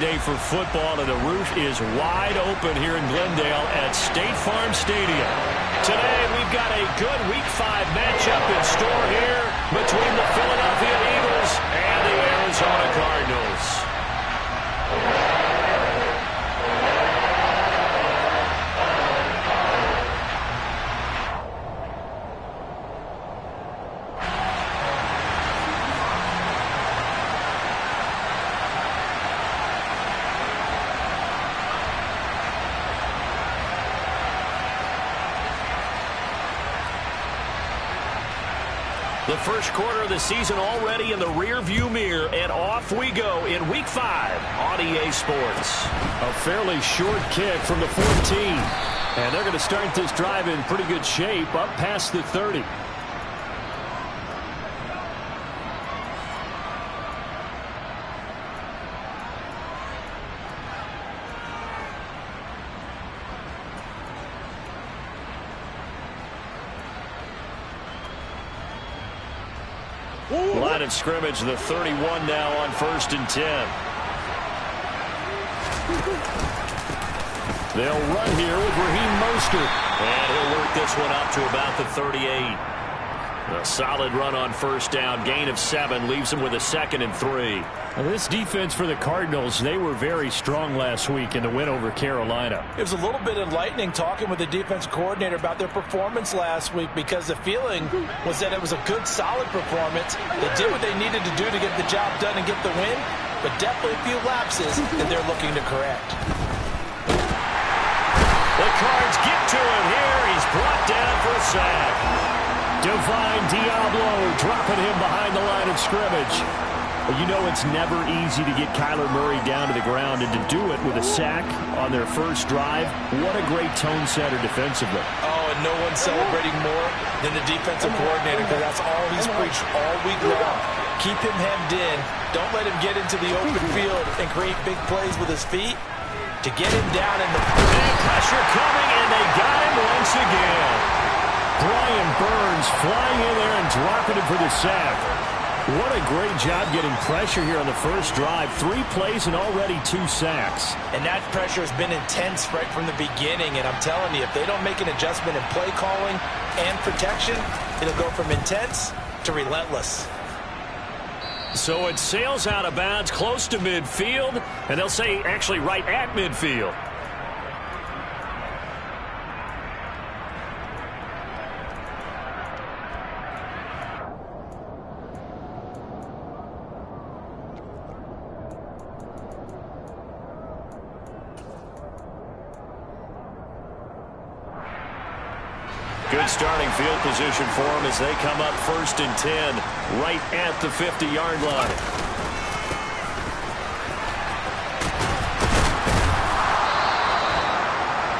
day for football, and the roof is wide open here in Glendale at State Farm Stadium. Today, we've got a good Week 5 matchup in store here between the Philadelphia Eagles and the Arizona Cardinals. The first quarter of the season already in the rearview mirror, and off we go in Week 5 on EA Sports. A fairly short kick from the 14. And they're going to start this drive in pretty good shape up past the 30. Line of scrimmage, the 31 now on 1st and 10. They'll run here with Raheem Mostert. And he'll work this one up to about the 38. A solid run on 1st down. Gain of 7 leaves him with a 2nd and 3. Now this defense for the Cardinals, they were very strong last week in the win over Carolina. It was a little bit enlightening talking with the defense coordinator about their performance last week, because the feeling was that it was a good, solid performance. They did what they needed to do to get the job done and get the win, but definitely a few lapses that they're looking to correct. The Cards get to him here. He's brought down for a sack. Divine Diablo dropping him behind the line of scrimmage. You know it's never easy to get Kyler Murray down to the ground, and to do it with a sack on their first drive, what a great tone setter defensively. Oh, and no one's celebrating more than the defensive coordinator, because that's all he's preached all week long. Keep him hemmed in. Don't let him get into the open field and create big plays with his feet. To get him down in the pressure coming, and they got him once again. Brian Burns flying in there and dropping him for the sack. What a great job getting pressure here on the first drive. 3 plays and already 2 sacks. And that pressure has been intense right from the beginning. And I'm telling you, if they don't make an adjustment in play calling and protection, it'll go from intense to relentless. So it sails out of bounds close to midfield, and they'll say actually right at midfield. Good starting field position for them as they come up 1st and 10 right at the 50-yard line.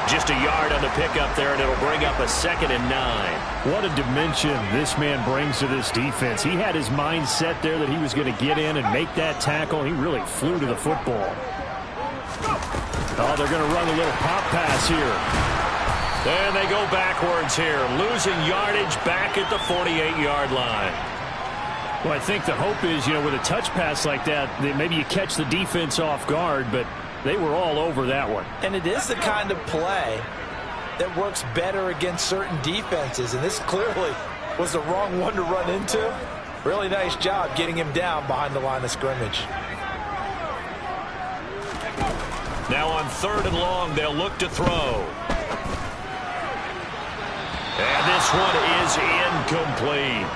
Just a yard on the pickup there, and it'll bring up a 2nd and 9. What a dimension this man brings to this defense. He had his mind set there that he was going to get in and make that tackle. He really flew to the football. Oh, they're going to run a little pop pass here. And they go backwards here, losing yardage back at the 48-yard line. Well, I think the hope is, with a touch pass like that, maybe you catch the defense off guard, but they were all over that one. And it is the kind of play that works better against certain defenses, and this clearly was the wrong one to run into. Really nice job getting him down behind the line of scrimmage. Now on 3rd and long, they'll look to throw. And this one is incomplete.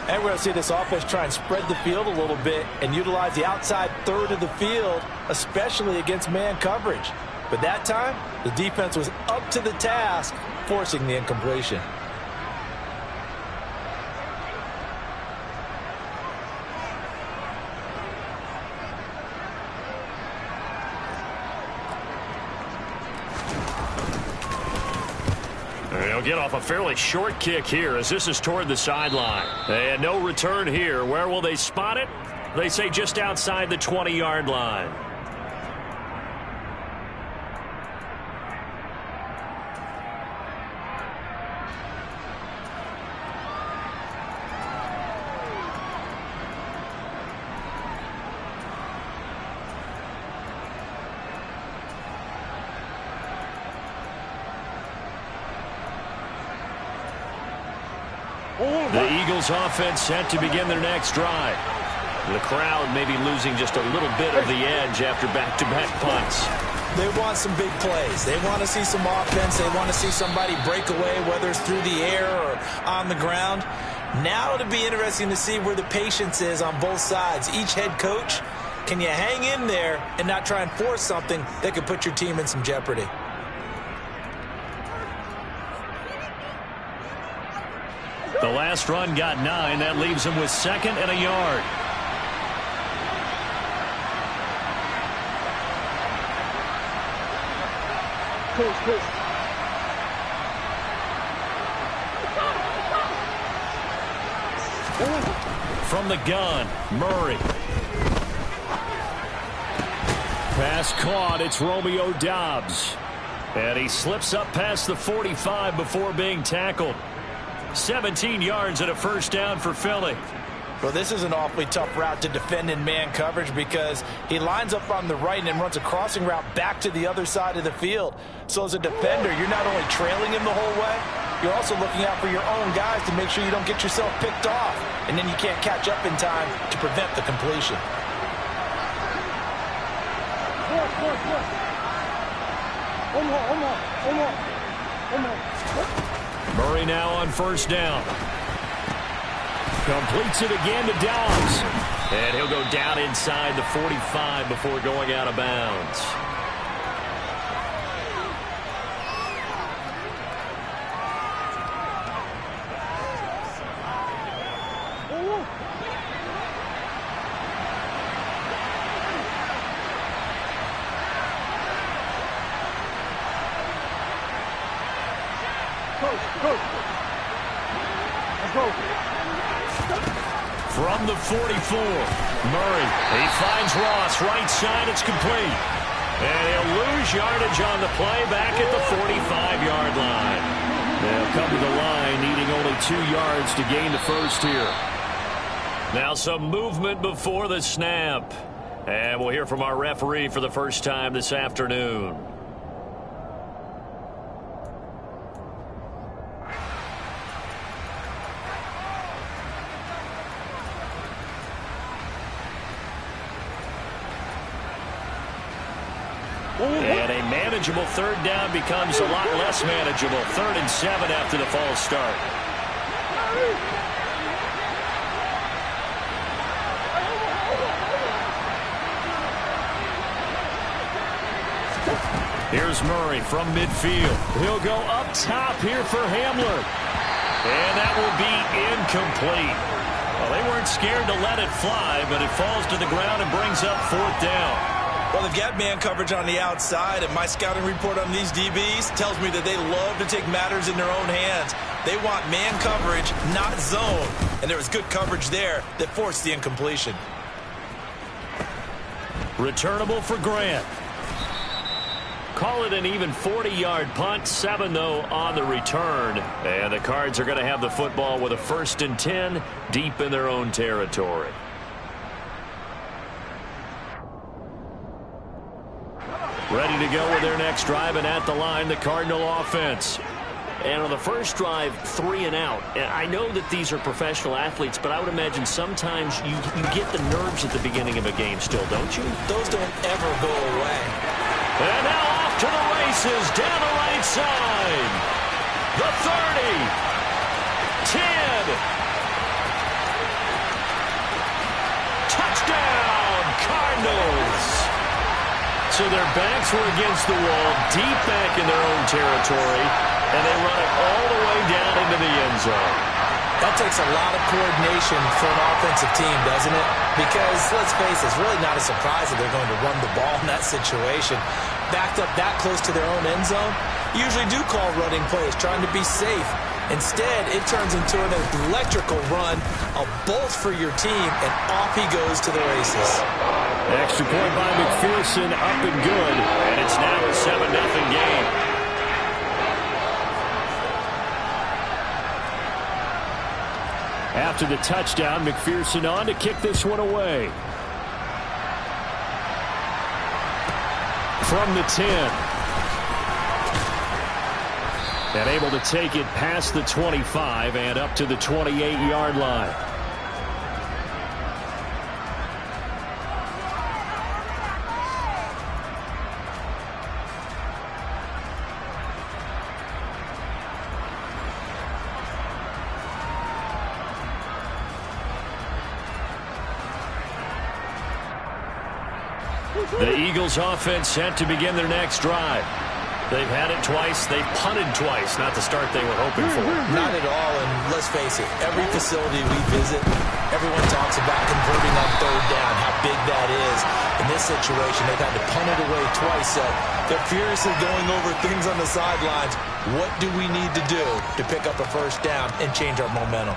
And we're going to see this offense try and spread the field a little bit and utilize the outside 3rd of the field, especially against man coverage. But that time, the defense was up to the task, forcing the incompletion. They'll get off a fairly short kick here as this is toward the sideline. And no return here. Where will they spot it? They say just outside the 20-yard line. The Eagles offense set to begin their next drive. The crowd may be losing just a little bit of the edge after back-to-back punts. They want some big plays. They want to see some offense. They want to see somebody break away, whether it's through the air or on the ground. Now it'll be interesting to see where the patience is on both sides. Each head coach, can you hang in there and not try and force something that could put your team in some jeopardy? The last run got 9. That leaves him with 2nd and a yard. From the gun, Murray. Pass caught. It's Romeo Doubs. And he slips up past the 45 before being tackled. 17 yards and a first down for Philly. Well, this is an awfully tough route to defend in man coverage because he lines up on the right and then runs a crossing route back to the other side of the field. So as a defender, you're not only trailing him the whole way, you're also looking out for your own guys to make sure you don't get yourself picked off. And then you can't catch up in time to prevent the completion. Murray now on first down. Completes it again to Doubs. And he'll go down inside the 45 before going out of bounds. From the 44, Murray. He finds Ross right side. It's complete. And he'll lose yardage on the play back at the 45-yard line. They'll come to the line needing only 2 yards to gain the first here. Now some movement before the snap. And we'll hear from our referee for the first time this afternoon. And a manageable third down becomes a lot less manageable. 3rd and 7 after the false start. Here's Murray from midfield. He'll go up top here for Hamler. And that will be incomplete. Well, they weren't scared to let it fly, but it falls to the ground and brings up 4th down. Well, they've got man coverage on the outside, and my scouting report on these DBs tells me that they love to take matters in their own hands. They want man coverage, not zone. And there was good coverage there that forced the incompletion. Returnable for Grant. Call it an even 40-yard punt. 7, though, on the return. And the Cards are going to have the football with a 1st and 10 deep in their own territory. Ready to go with their next drive, and at the line, the Cardinal offense. And on the first drive, 3 and out. And I know that these are professional athletes, but I would imagine sometimes you get the nerves at the beginning of a game still, don't you? Those don't ever go away. And now off to the races, down the right side. The 30. 10. Touchdown, Cardinals. So their backs were against the wall, deep back in their own territory, and they run it all the way down into the end zone. That takes a lot of coordination for an offensive team, doesn't it? Because, let's face it, it's really not a surprise that they're going to run the ball in that situation. Backed up that close to their own end zone, usually do call running plays, trying to be safe. Instead, it turns into an electrical run, a bolt for your team, and off he goes to the races. Extra point by McPherson, up and good, and it's now a 7-0 game. After the touchdown, McPherson on to kick this one away. From the 10. And able to take it past the 25 and up to the 28-yard line. The Eagles offense set to begin their next drive. They've had it twice. They've punted twice. Not the start they were hoping for. Not at all, and let's face it, every facility we visit, everyone talks about converting on third down, how big that is. In this situation, they've had to punt it away twice, so they're furiously going over things on the sidelines. What do we need to do to pick up a first down and change our momentum?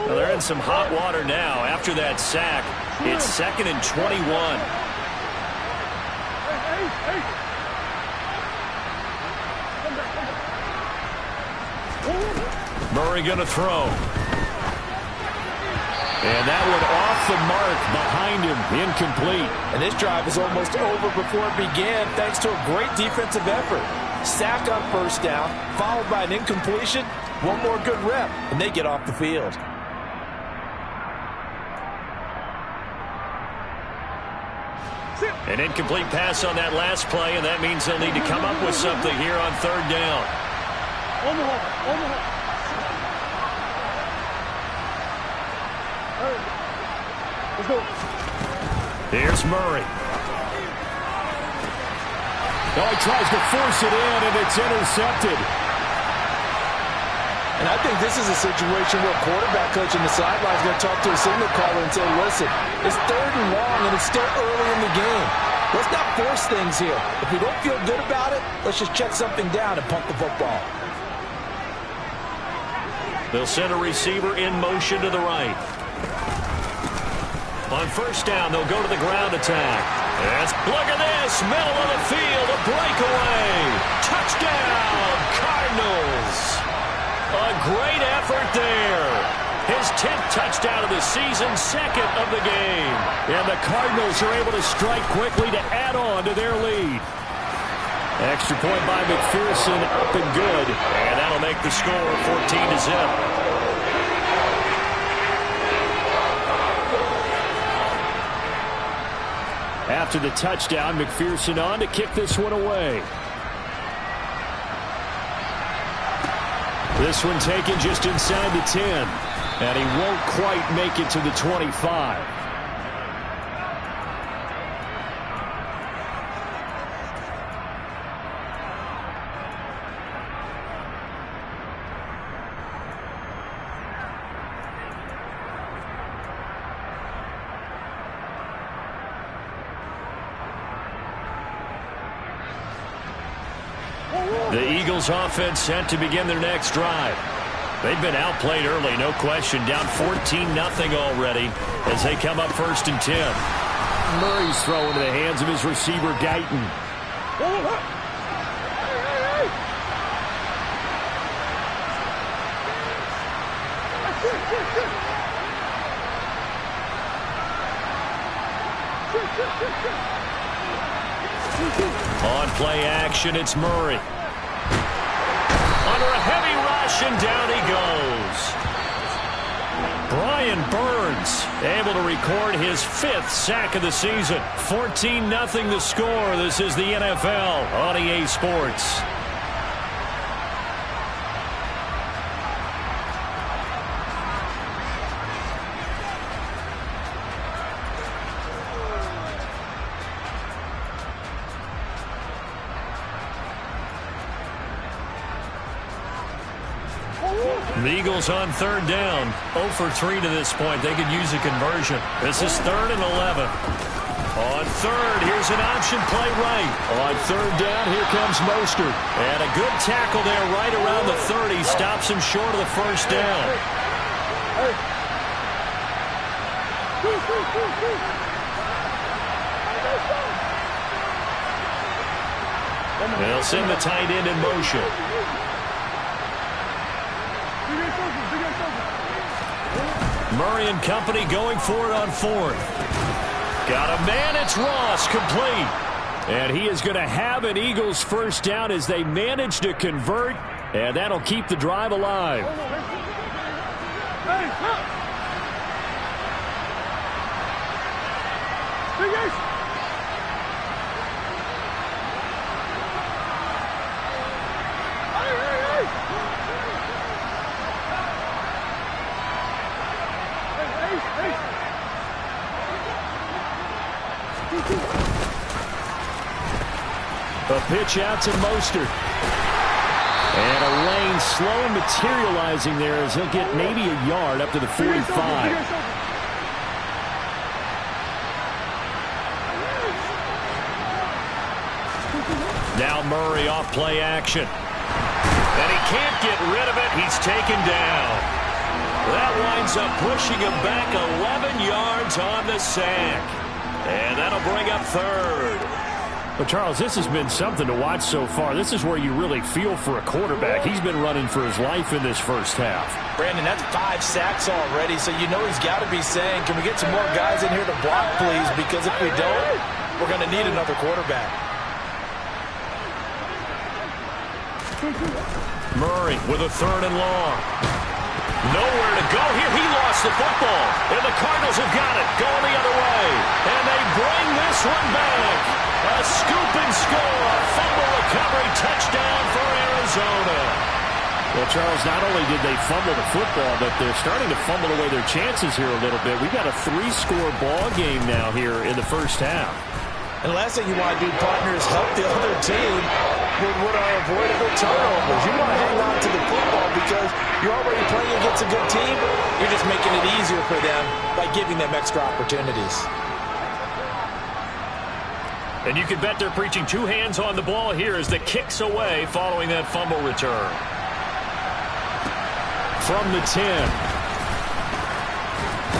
Well, they're in some hot water now. After that sack, it's 2nd and 21. Murray going to throw. And that one off the mark behind him, incomplete. And this drive is almost over before it began thanks to a great defensive effort. Sack on first down, followed by an incompletion. One more good rep, and they get off the field. An incomplete pass on that last play, and that means they'll need to come up with something here on third down. Let's go. Here's Murray. Oh, he tries to force it in, and it's intercepted. And I think this is a situation where a quarterback coach on the sideline is going to talk to a signal caller and say, listen, it's 3rd and long, and it's still early in the game. Let's not force things here. If we don't feel good about it, let's just check something down and punt the football. They'll send a receiver in motion to the right. On first down, they'll go to the ground attack. Look at this, middle of the field, a breakaway. Touchdown, Cardinals. A great effort there. His 10th touchdown of the season, 2nd of the game. And the Cardinals are able to strike quickly to add on to their lead. Extra point by McPherson, up and good. And that'll make the score 14-0. After the touchdown, McPherson on to kick this one away. This one taken just inside the 10. And he won't quite make it to the 25. The Eagles offense set to begin their next drive. They've been outplayed early, no question. Down 14-0 already as they come up 1st and 10. Murray's throw into the hands of his receiver, Guyton. On play action, it's Murray. Under a heavy rush, and down he goes. Brian Burns able to record his 5th sack of the season. 14-0 the score. This is the NFL on EA Sports. The Eagles on third down. 0 for 3 to this point. They could use a conversion. This is 3rd and 11. On third, here's an option play right. On third down, here comes Mostert. And a good tackle there right around the 30. Stops him short of the first down. They'll send the tight end in motion. Murray and company going for it on 4th. Got a man, it's Ross, complete. And he is going to have an Eagles first down as they manage to convert, and that'll keep the drive alive. A pitch out to Mostert. And a lane slow materializing there as he'll get maybe a yard up to the 45. Now Murray off play action. And he can't get rid of it. He's taken down. That winds up pushing him back 11 yards on the sack. And that'll bring up third. Well, Charles, this has been something to watch so far. This is where you really feel for a quarterback. He's been running for his life in this first half. Brandon, that's 5 sacks already, so you know he's got to be saying, can we get some more guys in here to block, please? Because if we don't, we're going to need another quarterback. Murray with a 3rd and long. Nowhere to go here. He lost the football. And the Cardinals have got it. Going the other way. And they bring this one back. A scoop and score. Fumble recovery. Touchdown for Arizona. Well, Charles, not only did they fumble the football, but they're starting to fumble away their chances here a little bit. We've got a 3-score ball game now here in the first half. And the last thing you want to do, partner, is help the other team with what are avoidable turnovers. You want to hang on to the football because you're already playing against a good team. You're just making it easier for them by giving them extra opportunities. And you can bet they're preaching 2 hands on the ball here as the kick's away following that fumble return. From the 10.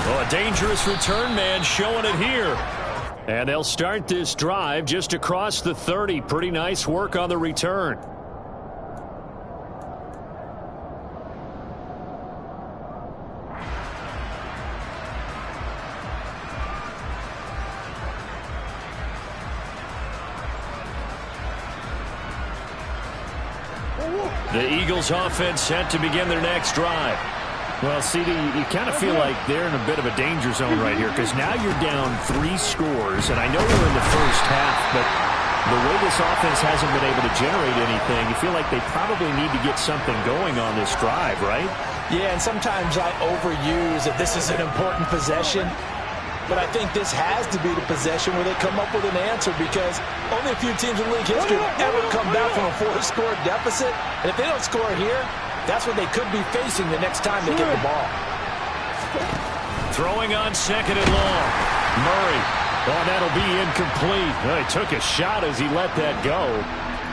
Well, a dangerous return man showing it here. And they'll start this drive just across the 30. Pretty nice work on the return. The Eagles offense set to begin their next drive. Well, CD, you kind of feel like they're in a bit of a danger zone right here because now you're down 3 scores, and I know we're in the first half, but the way this offense hasn't been able to generate anything, you feel like they probably need to get something going on this drive, right? Yeah, and sometimes I overuse that this is an important possession, but I think this has to be the possession where they come up with an answer because only a few teams in league history have ever come back from a 4-score deficit, and if they don't score here, that's what they could be facing the next time they get the ball. Throwing on 2nd and long. Murray. Oh, that'll be incomplete. Well, he took a shot as he let that go.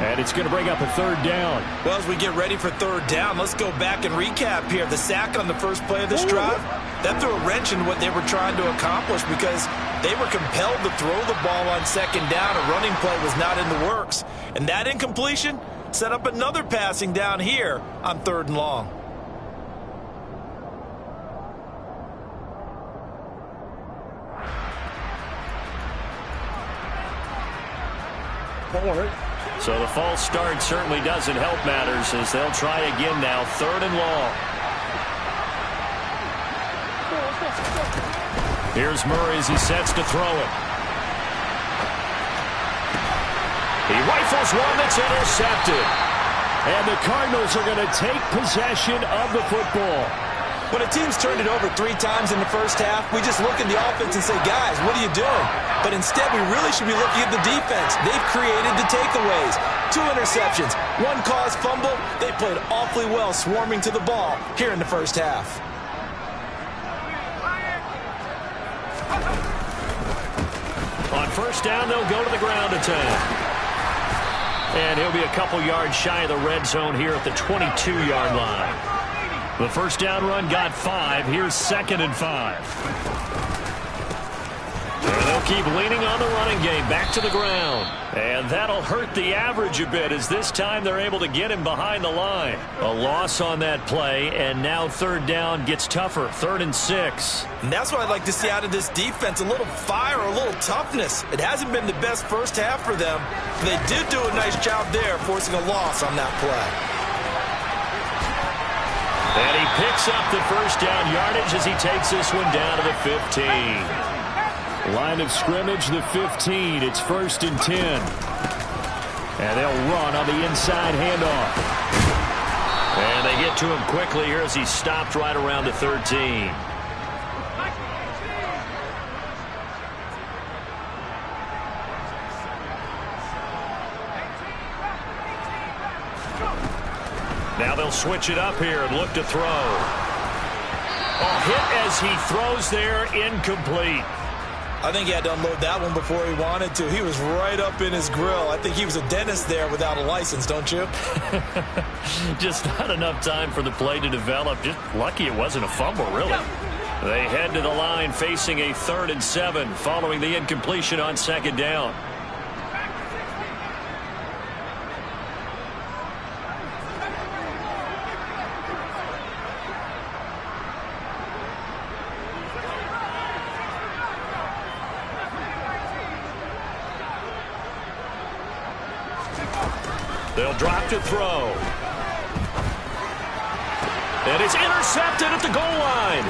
And it's going to bring up a 3rd down. Well, as we get ready for 3rd down, let's go back and recap here. The sack on the first play of this drive, that threw a wrench in what they were trying to accomplish because they were compelled to throw the ball on 2nd down. A running play was not in the works. And that incompletion set up another passing down here on 3rd and long. So the false start certainly doesn't help matters as they'll try again now. 3rd and long. Here's Murray as he sets to throw it. He rifles one that's intercepted. And the Cardinals are going to take possession of the football. When a team's turned it over 3 times in the first half, we just look at the offense and say, guys, what are you doing? But instead, we really should be looking at the defense. They've created the takeaways. 2 interceptions, 1 caused fumble. They played awfully well swarming to the ball here in the first half. On 1st down, they'll go to the ground attack. And he'll be a couple yards shy of the red zone here at the 22-yard line. The 1st down run got 5. Here's 2nd and 5. And they'll keep leaning on the running game. Back to the ground. And that'll hurt the average a bit as this time they're able to get him behind the line. A loss on that play, and now third down gets tougher. 3rd and 6. And that's what I'd like to see out of this defense, a little fire, a little toughness. It hasn't been the best first half for them. They did do a nice job there, forcing a loss on that play. And he picks up the first down yardage as he takes this one down to the 15. Line of scrimmage, the 15. It's 1st and 10. And they'll run on the inside handoff. And they get to him quickly here as he stopped right around the 13. Now they'll switch it up here and look to throw. A hit as he throws there, incomplete. I think he had to unload that one before he wanted to. He was right up in his grill. I think he was a dentist there without a license, don't you? Just not enough time for the play to develop. Just lucky it wasn't a fumble, really. They head to the line facing a 3rd and 7 following the incompletion on 2nd down. They'll drop to throw. And it's intercepted at the goal line.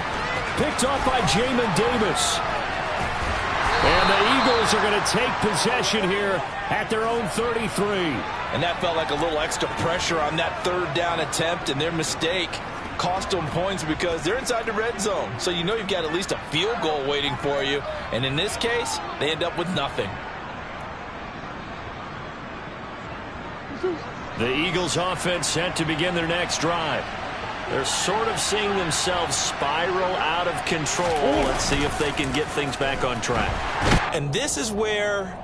Picked off by Jamin Davis. And the Eagles are going to take possession here at their own 33. And that felt like a little extra pressure on that 3rd down attempt, and their mistake cost them points because they're inside the red zone. So you know you've got at least a field goal waiting for you. And in this case, they end up with nothing. The Eagles offense set to begin their next drive. They're sort of seeing themselves spiral out of control. Let's see if they can get things back on track. And this is where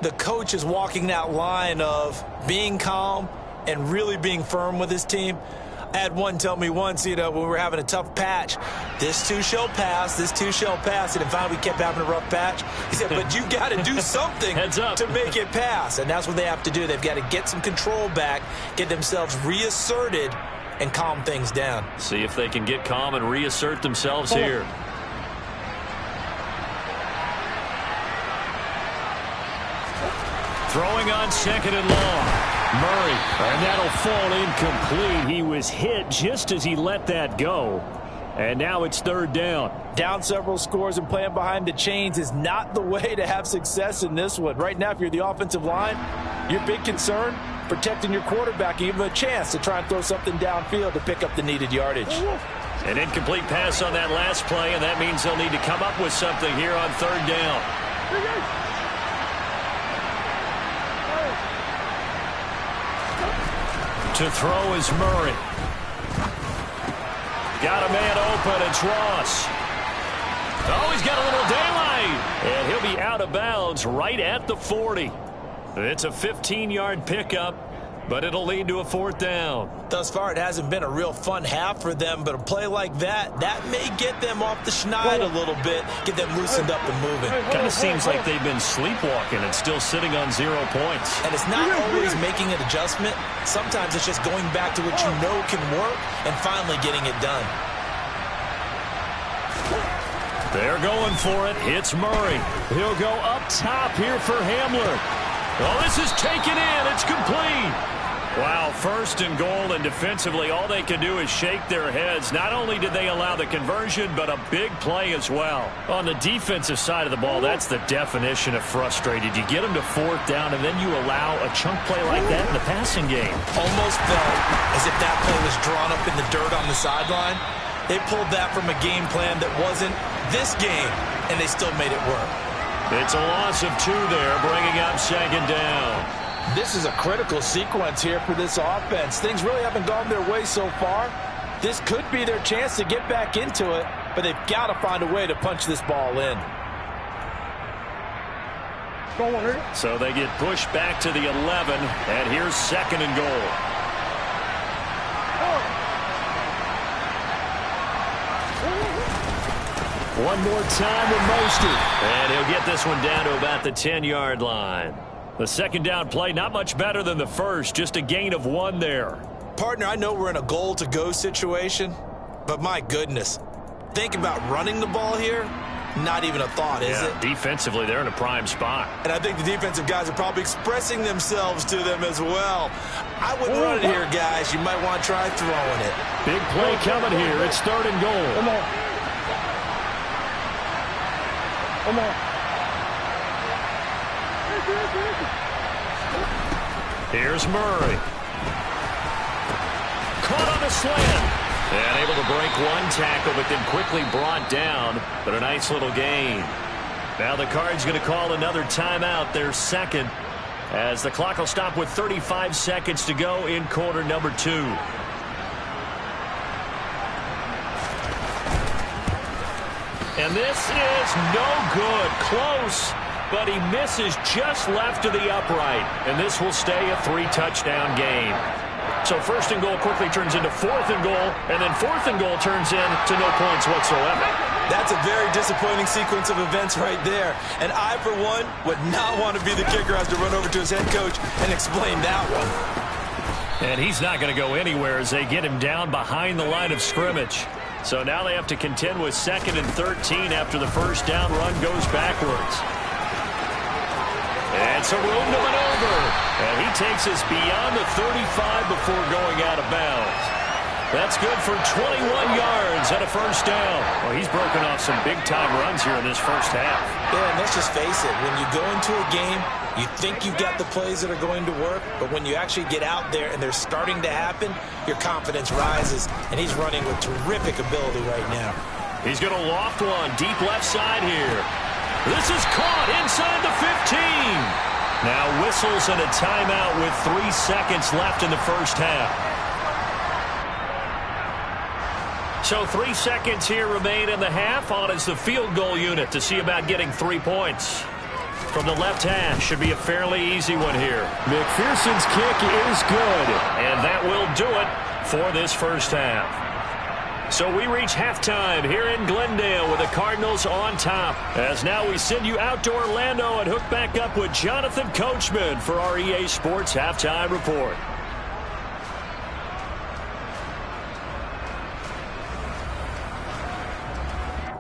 the coach is walking that line of being calm and really being firm with his team. I had one tell me once, when we were having a tough patch, this too shall pass, this too shall pass. And finally we kept having a rough patch. He said, but you got to do something to make it pass. And that's what they have to do. They've got to get some control back, get themselves reasserted, and calm things down. See if they can get calm and reassert themselves here. Throwing on 2nd and long. Murray, and that'll fall incomplete. He was hit just as he let that go. And now it's 3rd down. Down several scores and playing behind the chains is not the way to have success in this one. Right now, if you're the offensive line, your big concern, protecting your quarterback, give him a chance to try and throw something downfield to pick up the needed yardage. An incomplete pass on that last play, and that means they'll need to come up with something here on 3rd down. To throw is Murray. Got a man open. It's Ross. Oh, he's got a little daylight. And he'll be out of bounds right at the 40. It's a 15-yard pickup, but it'll lead to a 4th down. Thus far, it hasn't been a real fun half for them, but a play like that may get them off the schneid a little bit, get them loosened up and moving. Kind of seems like they've been sleepwalking and still sitting on 0 points. And it's not always making an adjustment. Sometimes it's just going back to what you know can work and finally getting it done. They're going for it. It's Murray. He'll go up top here for Hamler. Oh, this is taken in. It's complete. Wow, 1st and goal, and defensively all they can do is shake their heads. Not only did they allow the conversion, but a big play as well. On the defensive side of the ball, that's the definition of frustrated. You get them to 4th down, and then you allow a chunk play like that in the passing game. Almost felt as if that play was drawn up in the dirt on the sideline. They pulled that from a game plan that wasn't this game, and they still made it work. It's a loss of 2 there, bringing up 2nd down. This is a critical sequence here for this offense. Things really haven't gone their way so far. This could be their chance to get back into it, but they've got to find a way to punch this ball in. So they get pushed back to the 11, and here's 2nd and goal. One more time with Mostert. And he'll get this one down to about the 10-yard line. The second down play, not much better than the first, just a gain of 1 there. Partner, I know we're in a goal-to-go situation, but my goodness, think about running the ball here. Not even a thought, is it? Defensively, they're in a prime spot. And I think the defensive guys are probably expressing themselves to them as well. I wouldn't run it here, guys. You might want to try throwing it. Big play coming here. It's 3rd and goal. Come on. Come on. Here's Murray. Caught on the slant. And able to break 1 tackle, but then quickly brought down. But a nice little gain. Now the Cards going to call another timeout, their second, as the clock will stop with 35 seconds to go in quarter number 2. And this is no good. Close, but he misses just left of the upright. And this will stay a 3-touchdown game. So 1st and goal quickly turns into 4th and goal, and then 4th and goal turns into no points whatsoever. That's a very disappointing sequence of events right there. And I, for one, would not want to be the kicker who has to run over to his head coach and explain that one. And he's not going to go anywhere as they get him down behind the line of scrimmage. So now they have to contend with 2nd and 13 after the first down run goes backwards. And some room to maneuver. And he takes us beyond the 35 before going out of bounds. That's good for 21 yards and a first down. Well, he's broken off some big-time runs here in this first half. Yeah, and let's just face it. When you go into a game, you think you've got the plays that are going to work, but when you actually get out there and they're starting to happen, your confidence rises, and he's running with terrific ability right now. He's going to loft one deep left side here. This is caught inside the 15. Now whistles and a timeout with 3 seconds left in the first half. So 3 seconds here remain in the half. On is the field goal unit to see about getting 3 points. From the left hash, should be a fairly easy one here. McPherson's kick is good. And that will do it for this first half. So we reach halftime here in Glendale with the Cardinals on top. As now we send you out to Orlando and hook back up with Jonathan Coachman for our EA Sports Halftime Report.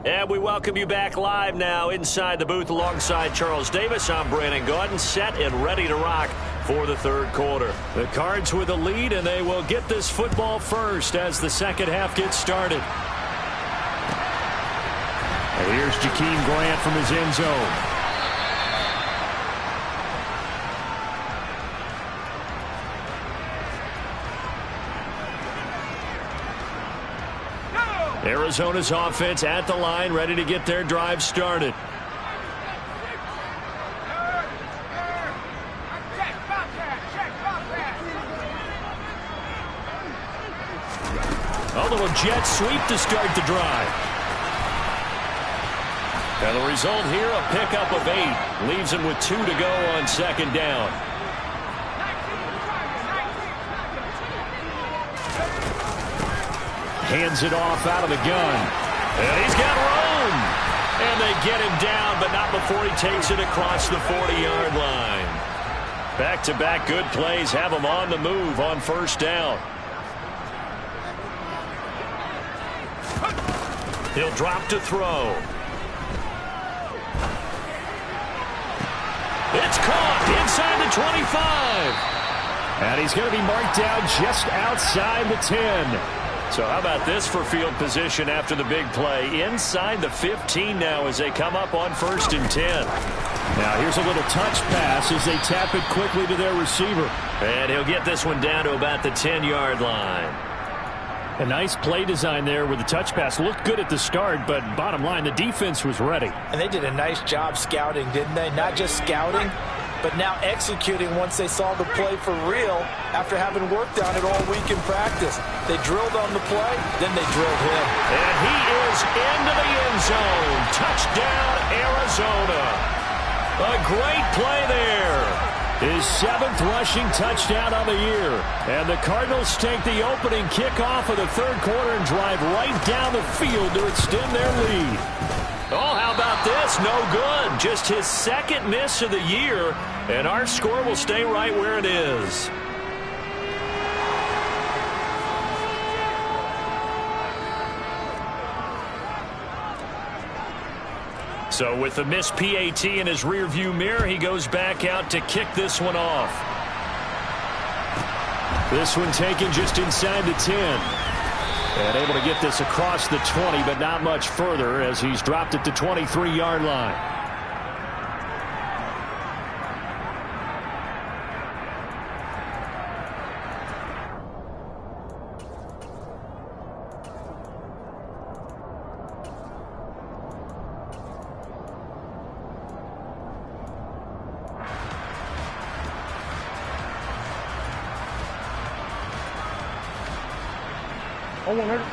And we welcome you back live now inside the booth alongside Charles Davis. I'm Brandon Gaudin, set and ready to rock for the third quarter. The Cards with a lead, and they will get this football first as the second half gets started. And here's Jakeem Grant from his end zone. Arizona's offense at the line, ready to get their drive started. A little jet sweep to start the drive. And the result here, a pickup of 8. Leaves him with 2 to go on second down. Hands it off out of the gun. And he's got room. And they get him down, but not before he takes it across the 40-yard line. Back-to-back good plays have him on the move on first down. He'll drop to throw. It's caught inside the 25. And he's going to be marked down just outside the 10. So how about this for field position after the big play? Inside the 15 now as they come up on 1st and 10. Now here's a little touch pass as they tap it quickly to their receiver. And he'll get this one down to about the 10-yard line. A nice play design there with the touch pass. Looked good at the start, but bottom line, the defense was ready. And they did a nice job scouting, didn't they? Not just scouting, but now executing once they saw the play for real after having worked on it all week in practice. They drilled on the play, then they drilled him. And he is into the end zone. Touchdown, Arizona. A great play there. His 7th rushing touchdown of the year. And the Cardinals take the opening kickoff of the third quarter and drive right down the field to extend their lead. Oh, how about this? No good. Just his second miss of the year, and our score will stay right where it is. So with the missed PAT in his rearview mirror, he goes back out to kick this one off. This one taken just inside the 10. And able to get this across the 20, but not much further as he's dropped it to 23-yard line.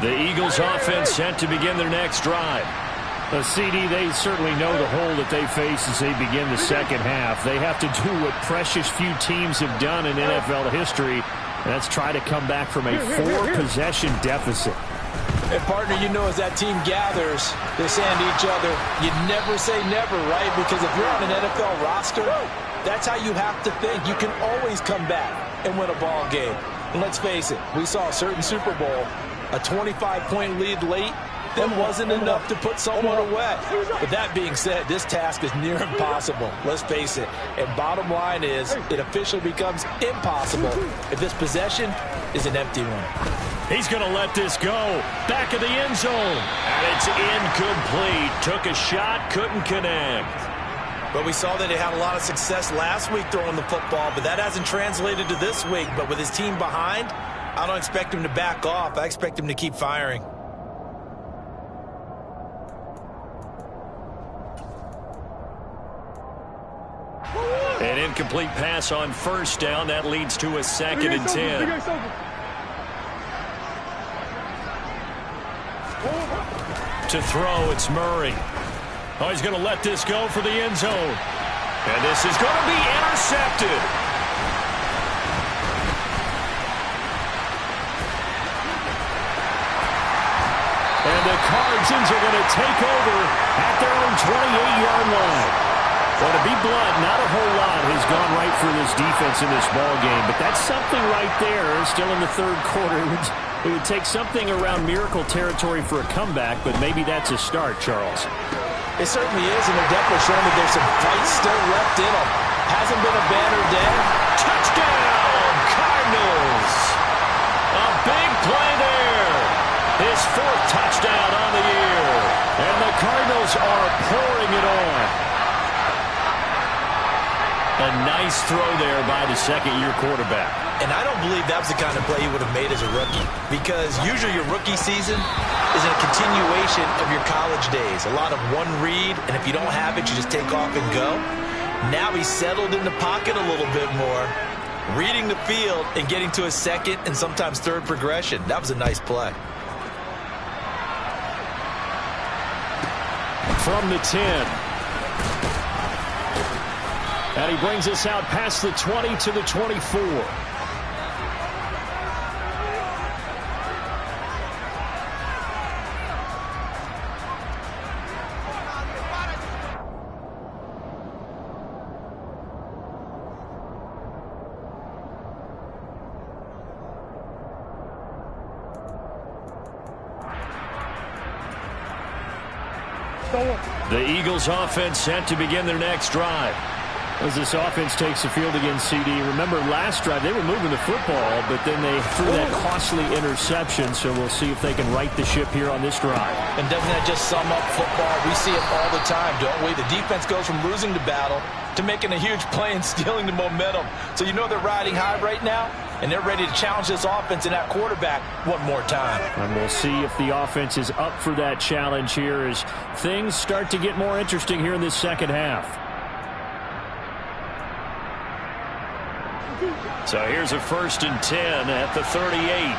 The Eagles offense set to begin their next drive. A CD, they certainly know the hole that they face as they begin the second half. They have to do what precious few teams have done in NFL history, and that's try to come back from a 4-possession deficit. And, partner, you know as that team gathers, they're saying to each other, you never say never, right? Because if you're on an NFL roster, that's how you have to think. You can always come back and win a ball game. And let's face it, we saw a certain Super Bowl, a 25-point lead late, that wasn't enough to put someone away. But that being said, this task is near impossible. Let's face it. And bottom line is, it officially becomes impossible if this possession is an empty one. He's going to let this go. Back of the end zone. And it's incomplete. Took a shot, couldn't connect. But we saw that he had a lot of success last week throwing the football, but that hasn't translated to this week. But with his team behind, I don't expect him to back off. I expect him to keep firing. An incomplete pass on first down. That leads to a 2nd and 10. To throw, it's Murray. Oh, he's going to let this go for the end zone. And this is going to be intercepted. And the Cardinals are going to take over at their own 28-yard line. Well, to be blunt, not a whole lot has gone right for this defense in this ball game, but that's something right there. Still in the third quarter, it would take something around miracle territory for a comeback, but maybe that's a start, Charles. It certainly is, and they're definitely showing that there's some fight still left in them. Hasn't been a banner day. Touchdown, Cardinals! A big play there. His 4th touchdown on the year, and the Cardinals are pouring it on. A nice throw there by the second-year quarterback. And I don't believe that was the kind of play he would have made as a rookie, because usually your rookie season is a continuation of your college days. A lot of one read, and if you don't have it, you just take off and go. Now he's settled in the pocket a little bit more, reading the field and getting to a second and sometimes third progression. That was a nice play. From the 10. And he brings us out past the 20 to the 24. The Eagles offense set to begin their next drive. As this offense takes the field against CD, remember last drive they were moving the football, but then they threw that costly interception, so we'll see if they can right the ship here on this drive. And doesn't that just sum up football? We see it all the time, don't we? The defense goes from losing the battle to making a huge play and stealing the momentum. So you know they're riding high right now, and they're ready to challenge this offense and that quarterback one more time. And we'll see if the offense is up for that challenge here as things start to get more interesting here in this second half. So here's a 1st and 10 at the 38.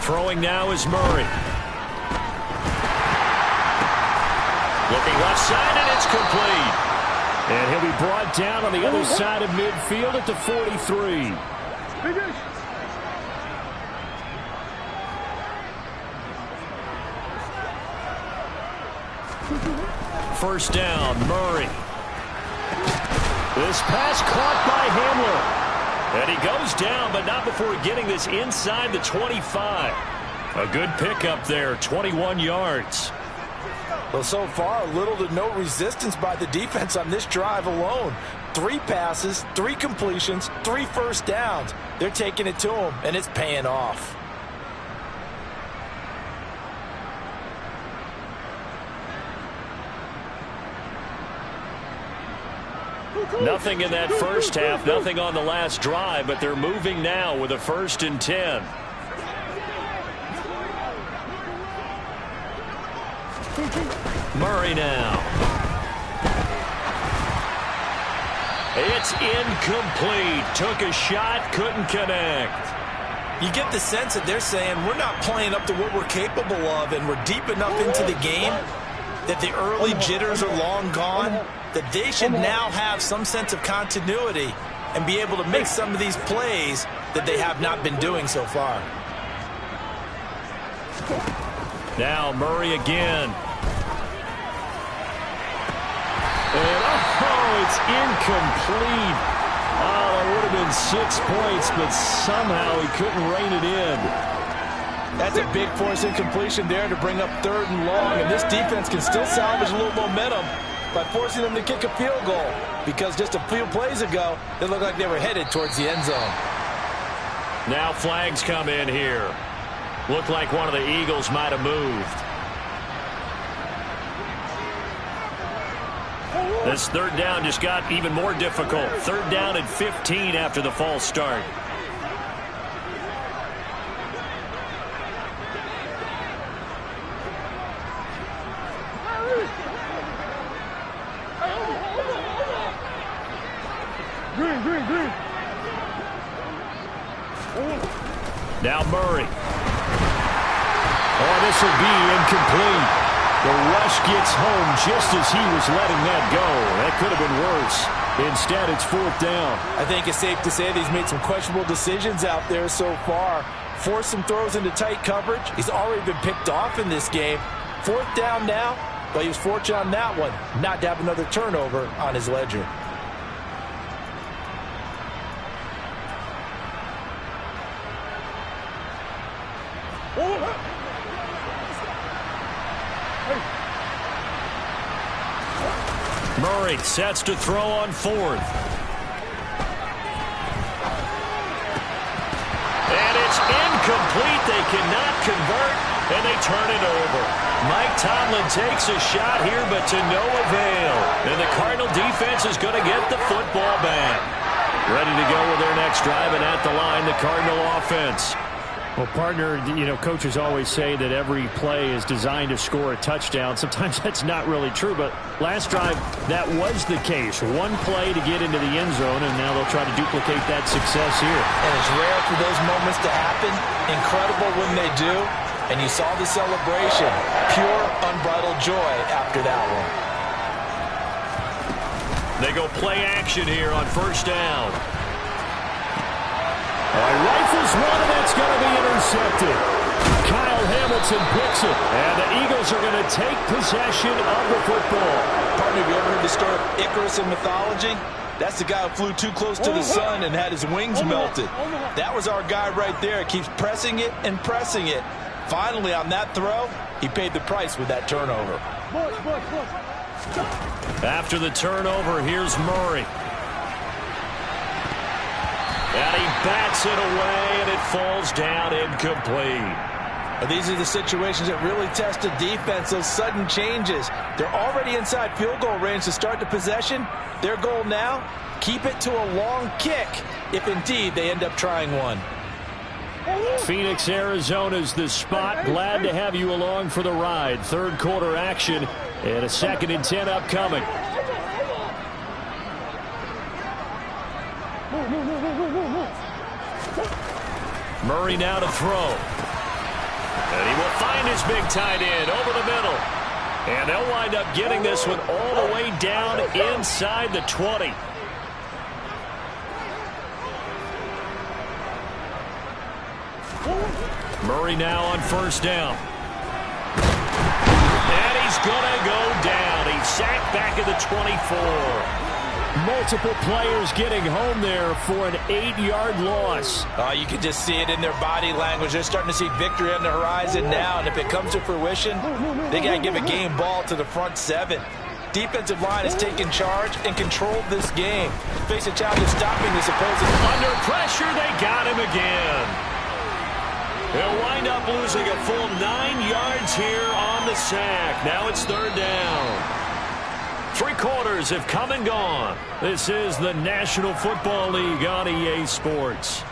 Throwing now is Murray. Looking left side, and it's complete. And he'll be brought down on the other side of midfield at the 43. First down, Murray. This pass caught by Hamler. And he goes down, but not before getting this inside the 25. A good pickup there, 21 yards. Well, so far, little to no resistance by the defense on this drive alone. 3 passes, 3 completions, 3 first downs. They're taking it to him, and it's paying off. Nothing in that first half, nothing on the last drive, but they're moving now with a 1st and 10. Murray now. It's incomplete. Took a shot, couldn't connect. You get the sense that they're saying we're not playing up to what we're capable of, and we're deep enough into the game that the early jitters are long gone, that they should now have some sense of continuity and be able to make some of these plays that they have not been doing so far. Now Murray again. And it's incomplete. Oh, it would have been 6 points, but somehow he couldn't rein it in. That's a big force incompletion there to bring up 3rd and long, and this defense can still salvage a little momentum by forcing them to kick a field goal, because just a few plays ago, they looked like they were headed towards the end zone. Now flags come in here. Looked like one of the Eagles might have moved. This 3rd down just got even more difficult. 3rd down and 15 after the false start. Green. Now Murray. Oh, this will be incomplete. The rush gets home just as he was letting that go. That could have been worse. Instead, it's 4th down. I think it's safe to say that he's made some questionable decisions out there so far. Forced some throws into tight coverage. He's already been picked off in this game. 4th down now, but he was fortunate on that one not to have another turnover on his ledger. Murray sets to throw on 4th. And it's incomplete. They cannot convert, and they turn it over. Mike Tomlin takes a shot here, but to no avail. And the Cardinal defense is going to get the football back. Ready to go with their next drive, and at the line, the Cardinal offense. Well, partner, coaches always say that every play is designed to score a touchdown. Sometimes that's not really true, but last drive, that was the case. One play to get into the end zone, and now they'll try to duplicate that success here. And it's rare for those moments to happen. Incredible when they do. And you saw the celebration. Pure, unbridled joy after that one. They go play action here on 1st down. Rifles one, and that's going to be intercepted. Kyle Hamilton picks it, and the Eagles are going to take possession of the football. Partner, have you ever heard the story of Icarus in mythology? That's the guy who flew too close to the sun and had his wings melted. That was our guy right there. Keeps pressing it and pressing it. Finally, on that throw, he paid the price with that turnover. After the turnover, here's Murray. And he bats it away, and it falls down incomplete. These are the situations that really test a defense, those sudden changes. They're already inside field goal range to start the possession. Their goal now, keep it to a long kick, if indeed they end up trying one. Phoenix, Arizona's the spot. Glad to have you along for the ride. 3rd quarter action, and a 2nd and 10 upcoming. Murray now to throw. And he will find his big tight end over the middle. And they'll wind up getting this one all the way down inside the 20. Murray now on first down. And he's going to go down. He's sacked back at the 24. Multiple players getting home there for an 8-yard loss. You can just see it in their body language. They're starting to see victory on the horizon now, and if it comes to fruition, they got to give a game ball to the front 7. Defensive line has taken charge and controlled this game. Face a challenge of stopping this opposing. Under pressure, they got him again. They'll wind up losing a full 9 yards here on the sack. Now it's third down. 3 quarters have come and gone. This is the National Football League on EA Sports.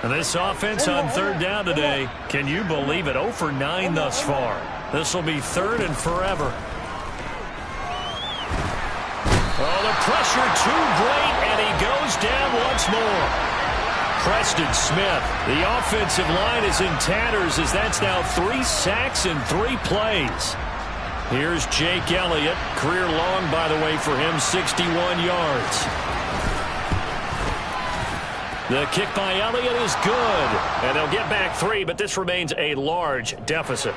And this offense on third down today, can you believe it? 0 for 9 thus far. This will be third and forever. Oh, the pressure too great, and he goes down once more. Preston Smith, the offensive line is in tatters as that's now 3 sacks in 3 plays. Here's Jake Elliott, career long, by the way, for him, 61 yards. The kick by Elliott is good, and they'll get back 3, but this remains a large deficit.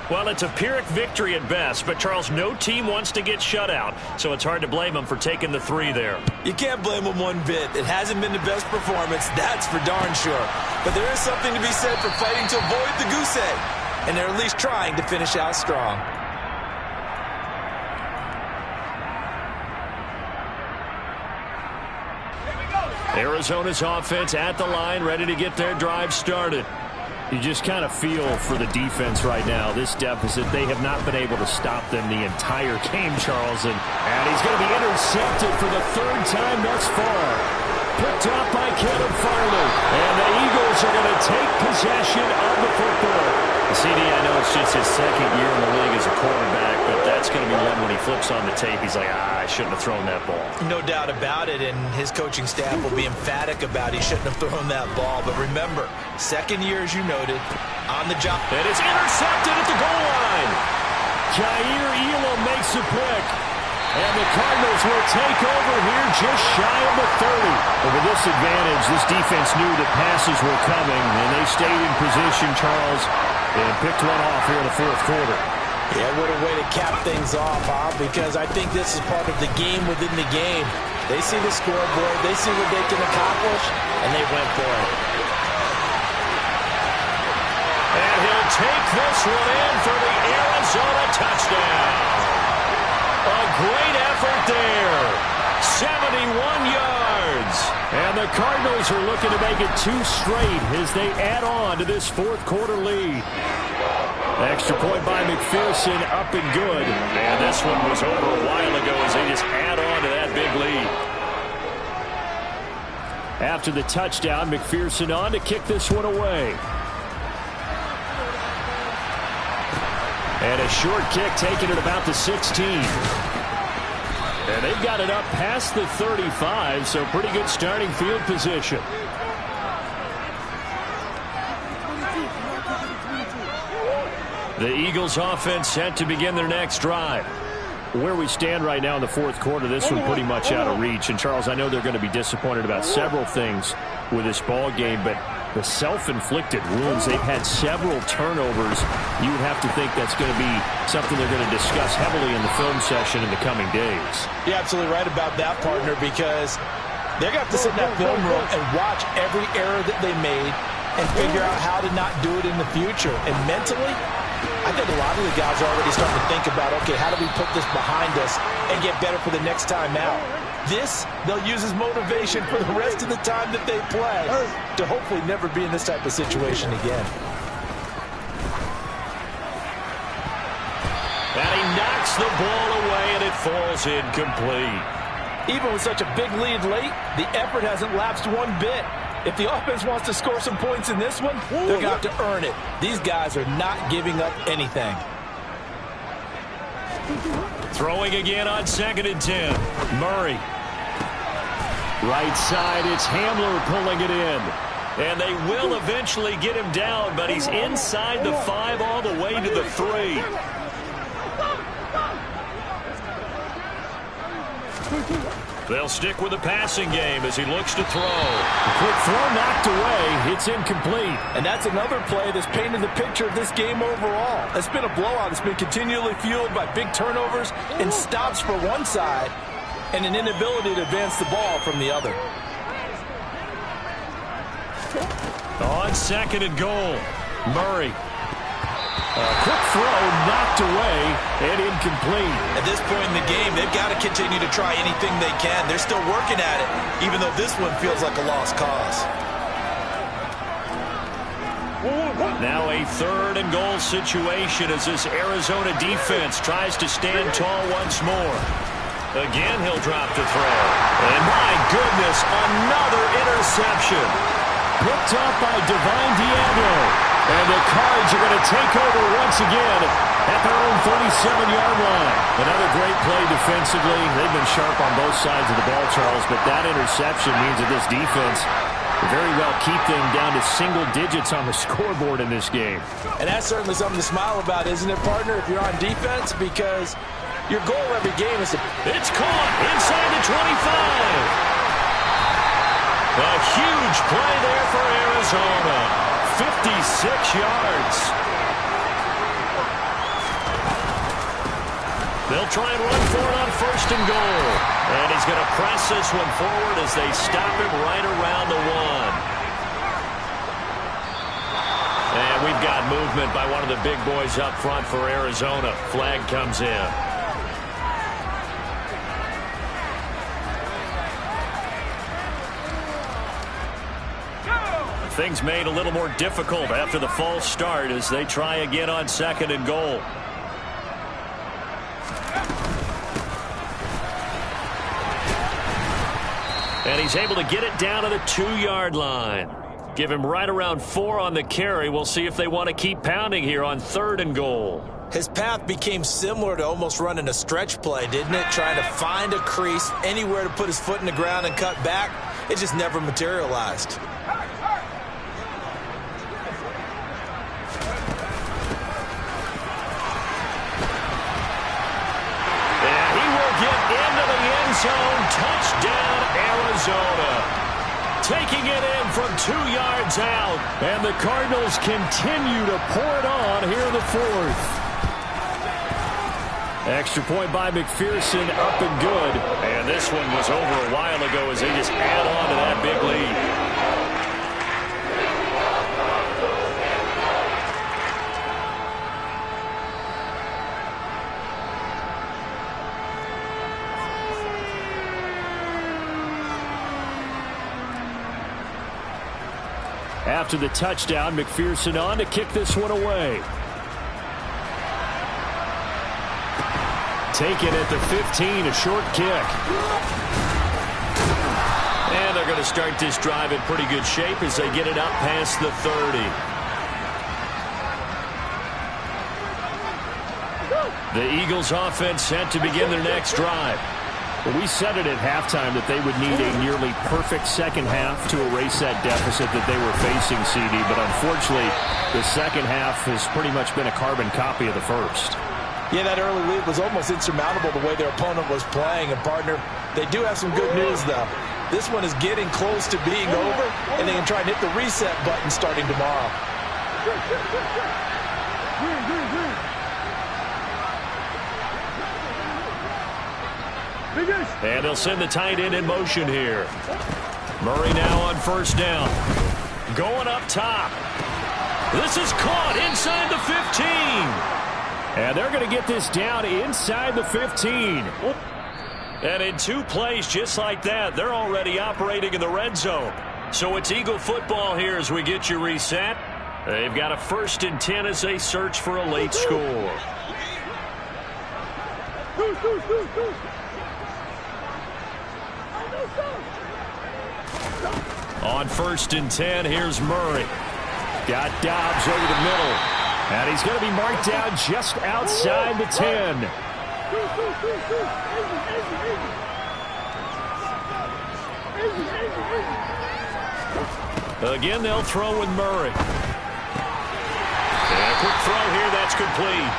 Well, it's a Pyrrhic victory at best, but, Charles, no team wants to get shut out, so it's hard to blame them for taking the 3 there. You can't blame them one bit. It hasn't been the best performance, that's for darn sure. But there is something to be said for fighting to avoid the goose egg, and they're at least trying to finish out strong. Arizona's offense at the line, ready to get their drive started. You just kind of feel for the defense right now. This deficit, they have not been able to stop them the entire game, Charles. And he's going to be intercepted for the 3rd time thus far. Picked up by Caleb Farley. And the Eagles are going to take possession of the football. CD, I know it's just his 2nd year in the league as a quarterback, but that's going to be one when he flips on the tape. He's like, I shouldn't have thrown that ball. No doubt about it, and his coaching staff will be emphatic about he shouldn't have thrown that ball. But remember, 2nd year, as you noted, on the job. And it's intercepted at the goal line. Jair Elam makes a pick. And the Cardinals will take over here just shy of the 30. But with this advantage, this defense knew that passes were coming, and they stayed in position, Charles, and picked one off here in the 4th quarter. Yeah, what a way to cap things off, huh? Because I think this is part of the game within the game. They see the scoreboard, they see what they can accomplish, and they went for it. And he'll take this one in for the Arizona touchdown. A great effort there. 71 yards. And the Cardinals are looking to make it 2 straight as they add on to this 4th quarter lead. Extra point by McPherson, up and good. And this one was over a while ago as they just add on to that big lead. After the touchdown, McPherson on to kick this one away. And a short kick taken at about the 16. And they've got it up past the 35, so pretty good starting field position. The Eagles offense set to begin their next drive. Where we stand right now in the 4th quarter, this one pretty much out of reach. And, Charles, I know they're going to be disappointed about several things with this ball game, but the self-inflicted wounds, they've had several turnovers. You would have to think that's going to be something they're going to discuss heavily in the film session in the coming days. You're absolutely right about that, partner, because they're going to have to sit in that film room and watch every error that they made and figure out how to not do it in the future. And mentally, I think a lot of the guys are already starting to think about, okay, how do we put this behind us and get better for the next time out? This, they'll use as motivation for the rest of the time that they play to hopefully never be in this type of situation again. And he knocks the ball away, and it falls incomplete. Even with such a big lead late, the effort hasn't lapsed one bit. If the offense wants to score some points in this one, they're going to have to earn it. These guys are not giving up anything. Throwing again on 2nd and 10. Murray. Right side, it's Hamler pulling it in. And they will eventually get him down, but he's inside the 5 all the way to the 3. They'll stick with the passing game as he looks to throw. A quick throw knocked away. It's incomplete. And that's another play that's painted the picture of this game overall. It's been a blowout. It's been continually fueled by big turnovers and stops for one side and an inability to advance the ball from the other. On 2nd and goal, Murray. A quick throw knocked away and incomplete. At this point in the game, they've got to continue to try anything they can. They're still working at it, even though this one feels like a lost cause. Now a 3rd and goal situation as this Arizona defense tries to stand tall once more. Again, he'll drop to throw. And my goodness, another interception. Picked up by Divine Diablo. And the Cards are going to take over once again at their own 37-yard line. Another great play defensively. They've been sharp on both sides of the ball, Charles, but that interception means that this defense will very well keep them down to single digits on the scoreboard in this game. And that's certainly something to smile about, isn't it, partner, if you're on defense? Because your goal every game is to... It's caught inside the 25. A huge play there for Arizona. 56 yards. They'll try and run for it on 1st and goal. And he's going to press this one forward as they stop him right around the 1. And we've got movement by one of the big boys up front for Arizona. Flag comes in. Things made a little more difficult after the false start as they try again on 2nd and goal. And he's able to get it down to the 2-yard line. Give him right around 4 on the carry. We'll see if they want to keep pounding here on 3rd and goal. His path became similar to almost running a stretch play, didn't it? Trying to find a crease, anywhere to put his foot in the ground and cut back. It just never materialized. Zone touchdown, Arizona. Taking it in from 2 yards out. And the Cardinals continue to pour it on here in the 4th. Extra point by McPherson, up and good. And this one was over a while ago as they just add on to that big lead. After the touchdown, McPherson on to kick this one away. Taken at the 15, a short kick. And they're going to start this drive in pretty good shape as they get it up past the 30. The Eagles offense set to begin their next drive. Well, we said it at halftime that they would need a nearly perfect second half to erase that deficit that they were facing, CD. But unfortunately, the second half has pretty much been a carbon copy of the first. Yeah, that early lead was almost insurmountable the way their opponent was playing. And, partner, they do have some good news, though. This one is getting close to being over, and they can try and hit the reset button starting tomorrow. And they'll send the tight end in motion here. Murray now on 1st down. Going up top. This is caught inside the 15. And they're going to get this down inside the 15. And in 2 plays just like that, they're already operating in the red zone. So it's Eagle football here as we get you reset. They've got a 1st and 10 as they search for a late score. On 1st and 10, here's Murray. Got Dobbs over the middle. And he's going to be marked down just outside the 10. Again, they'll throw with Murray. And a quick throw here, that's complete.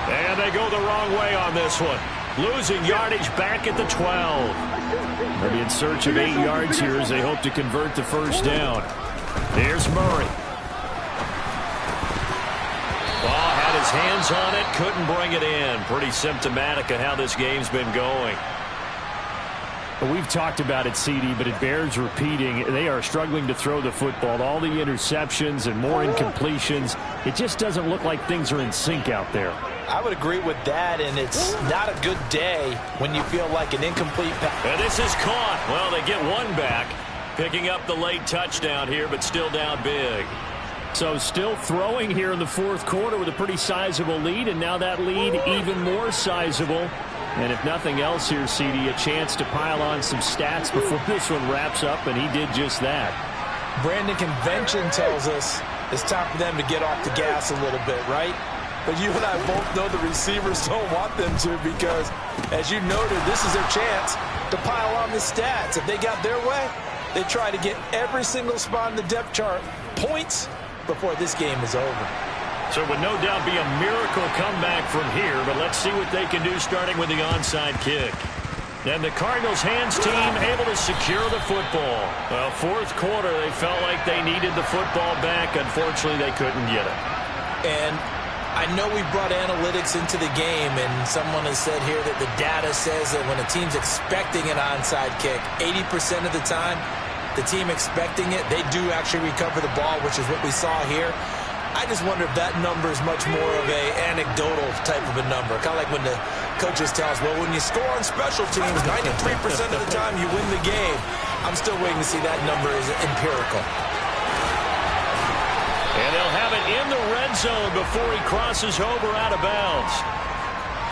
And they go the wrong way on this one. Losing yardage back at the 12. They'll be in search of 8 yards here as they hope to convert the first down. Here's Murray. Ball had his hands on it, couldn't bring it in. Pretty symptomatic of how this game's been going. We've talked about it, CD, but it bears repeating. They are struggling to throw the football. All the interceptions and more incompletions. It just doesn't look like things are in sync out there. I would agree with that, and it's not a good day when you feel like an incomplete pass. And this is caught. Well, they get one back, picking up the late touchdown here, but still down big. So still throwing here in the fourth quarter with a pretty sizable lead, and now that lead even more sizable. And if nothing else here, CD, a chance to pile on some stats before this one wraps up, and he did just that. Brandon, convention tells us it's time for them to get off the gas a little bit, right? But you and I both know the receivers don't want them to because, as you noted, this is their chance to pile on the stats. If they got their way, they try to get every single spot in the depth chart points before this game is over. So it would no doubt be a miracle comeback from here, but let's see what they can do starting with the onside kick. And the Cardinals hands team able to secure the football. Well, fourth quarter, they felt like they needed the football back. Unfortunately, they couldn't get it. And I know we brought analytics into the game, and someone has said here that the data says that when a team's expecting an onside kick, 80% of the time, the team expecting it, they do actually recover the ball, which is what we saw here. I just wonder if that number is much more of a anecdotal type of a number. Kind of like when the coaches tell us, well, when you score on special teams, 93% of the time you win the game. I'm still waiting to see that number is empirical. And they'll have it in the red zone before he crosses over out of bounds.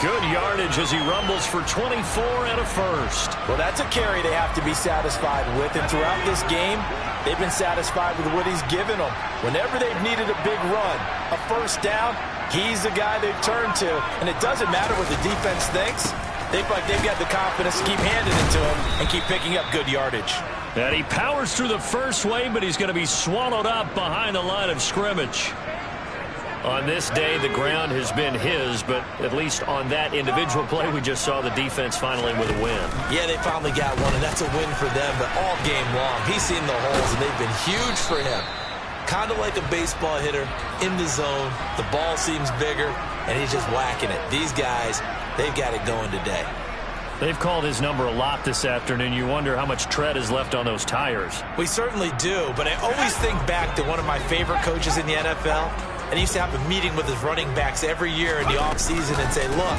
Good yardage as he rumbles for 24 and a first. Well, that's a carry they have to be satisfied with. And throughout this game, they've been satisfied with what he's given them. Whenever they've needed a big run, a first down, he's the guy they've turned to. And it doesn't matter what the defense thinks. They feel like they've got the confidence to keep handing it to him and keep picking up good yardage. And he powers through the first wave, but he's going to be swallowed up behind the line of scrimmage. On this day, the ground has been his, but at least on that individual play, we just saw the defense finally with a win. Yeah, they finally got one, and that's a win for them, but all game long, he's seen the holes, and they've been huge for him. Kind of like a baseball hitter in the zone. The ball seems bigger, and he's just whacking it. These guys, they've got it going today. They've called his number a lot this afternoon. You wonder how much tread is left on those tires. We certainly do, but I always think back to one of my favorite coaches in the NFL. And he used to have a meeting with his running backs every year in the offseason and say, look,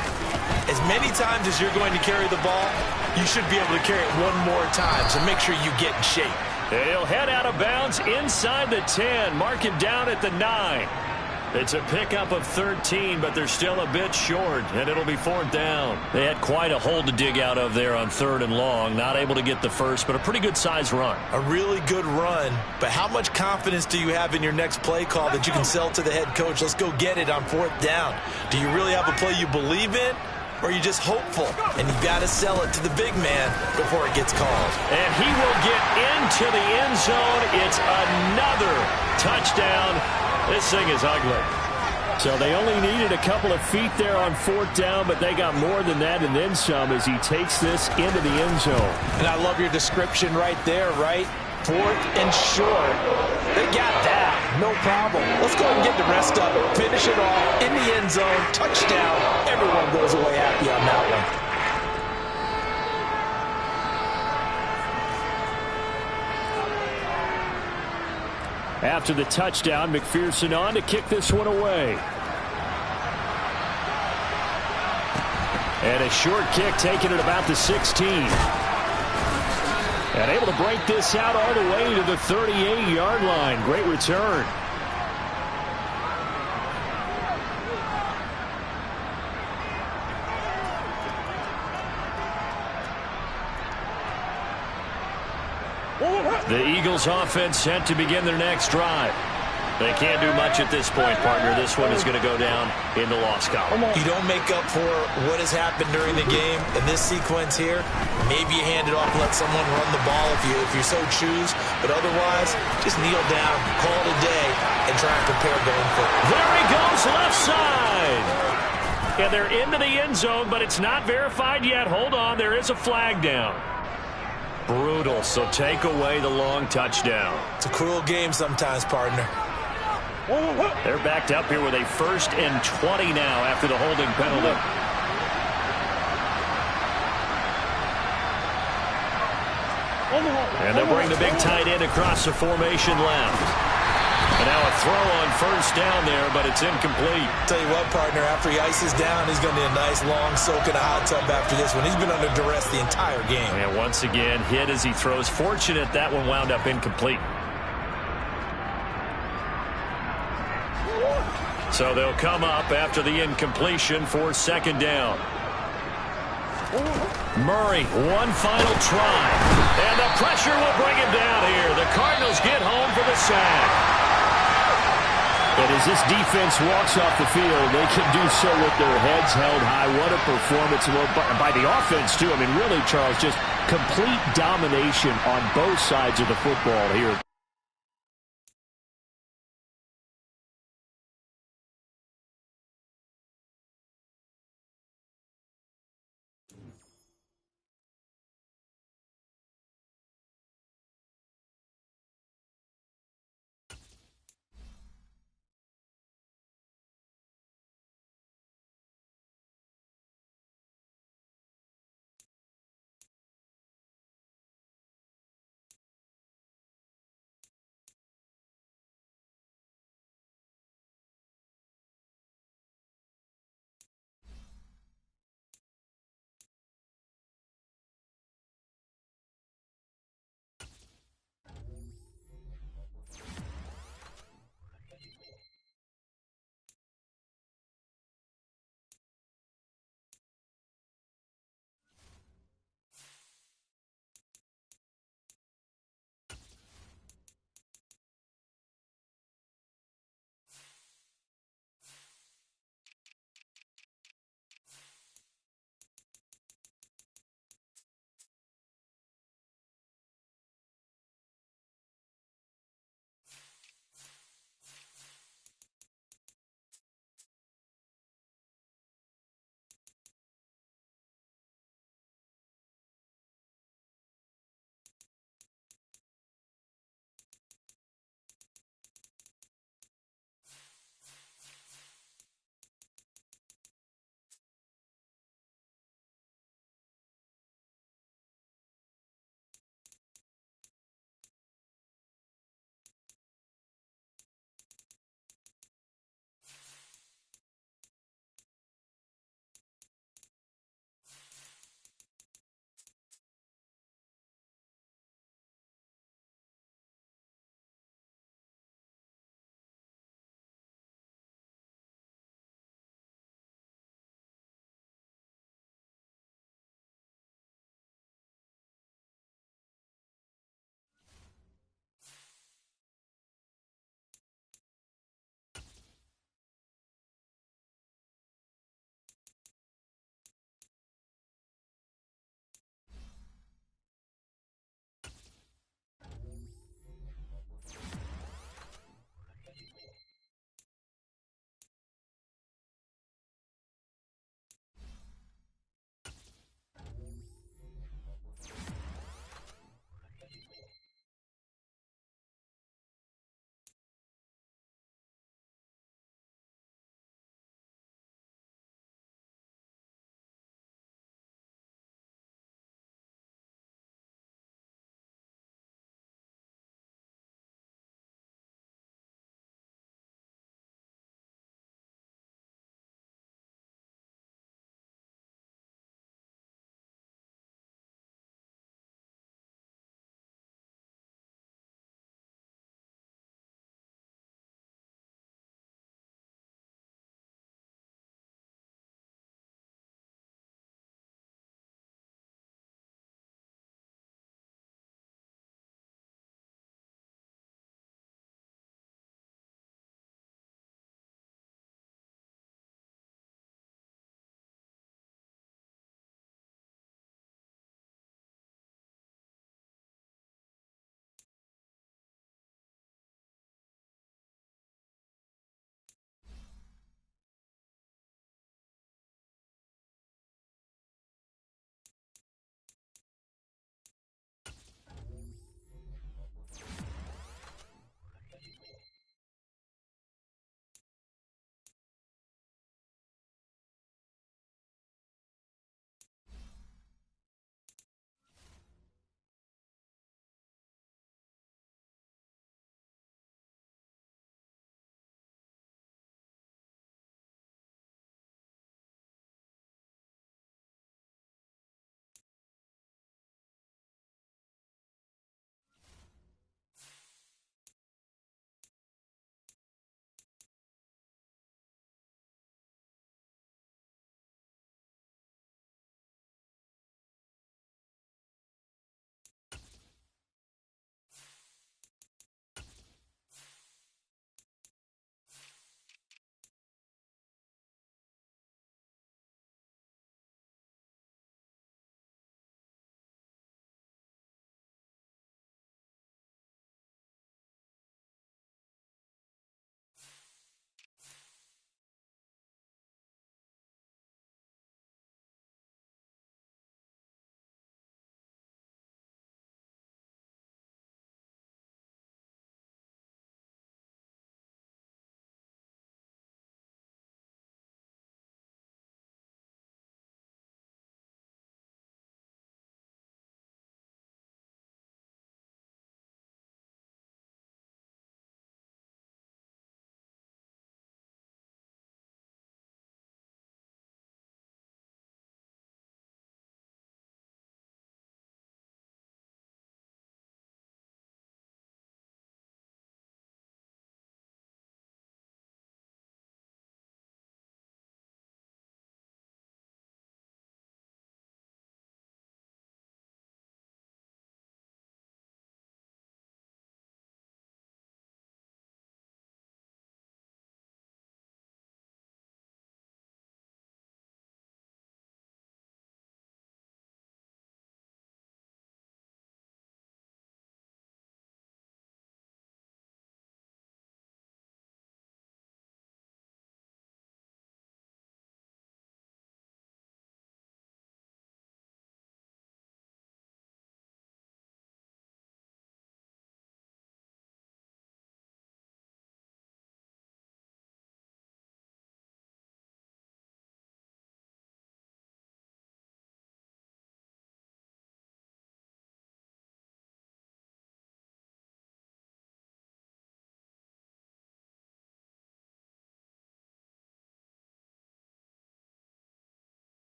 as many times as you're going to carry the ball, you should be able to carry it one more time, so make sure you get in shape. He'll head out of bounds inside the 10, mark it down at the 9. It's a pickup of 13, but they're still a bit short, and it'll be fourth down. They had quite a hole to dig out of there on 3rd and long. Not able to get the first, but a pretty good-sized run. A really good run, but how much confidence do you have in your next play call that you can sell to the head coach? Let's go get it on 4th down. Do you really have a play you believe in, or are you just hopeful? And you got to sell it to the big man before it gets called. And he will get into the end zone. It's another touchdown. This thing is ugly. So they only needed a couple of feet there on 4th down, but they got more than that and then some as he takes this into the end zone. And I love your description right there, right? 4th and short. They got that. No problem. Let's go ahead and get the rest of it. Finish it off in the end zone. Touchdown. Everyone goes away happy on that one. After the touchdown, McPherson on to kick this one away. And a short kick taken at about the 16. And able to break this out all the way to the 38-yard line. Great return. The Eagles offense set to begin their next drive. They can't do much at this point, partner. This one is going to go down in the loss column. You don't make up for what has happened during the game. In this sequence here, maybe you hand it off, let someone run the ball if you so choose. But otherwise, just kneel down, call it a day, and try and prepare going forward. There he goes, left side. And they're into the end zone, but it's not verified yet. Hold on, there is a flag down. Brutal, so take away the long touchdown. It's a cruel game sometimes, partner. They're backed up here with a 1st and 20 now after the holding penalty. And they'll bring the big tight end across the formation left. And now a throw on 1st down there, but it's incomplete. Tell you what, partner, after he ices down, he's going to need a nice long soak in a hot tub after this one. He's been under duress the entire game. And once again, hit as he throws. Fortunate that one wound up incomplete. So they'll come up after the incompletion for 2nd down. Murray, one final try. And the pressure will bring him down here. The Cardinals get home for the sack. And as this defense walks off the field, they can do so with their heads held high. What a performance by the offense, too. I mean, really, Charles, just complete domination on both sides of the football here.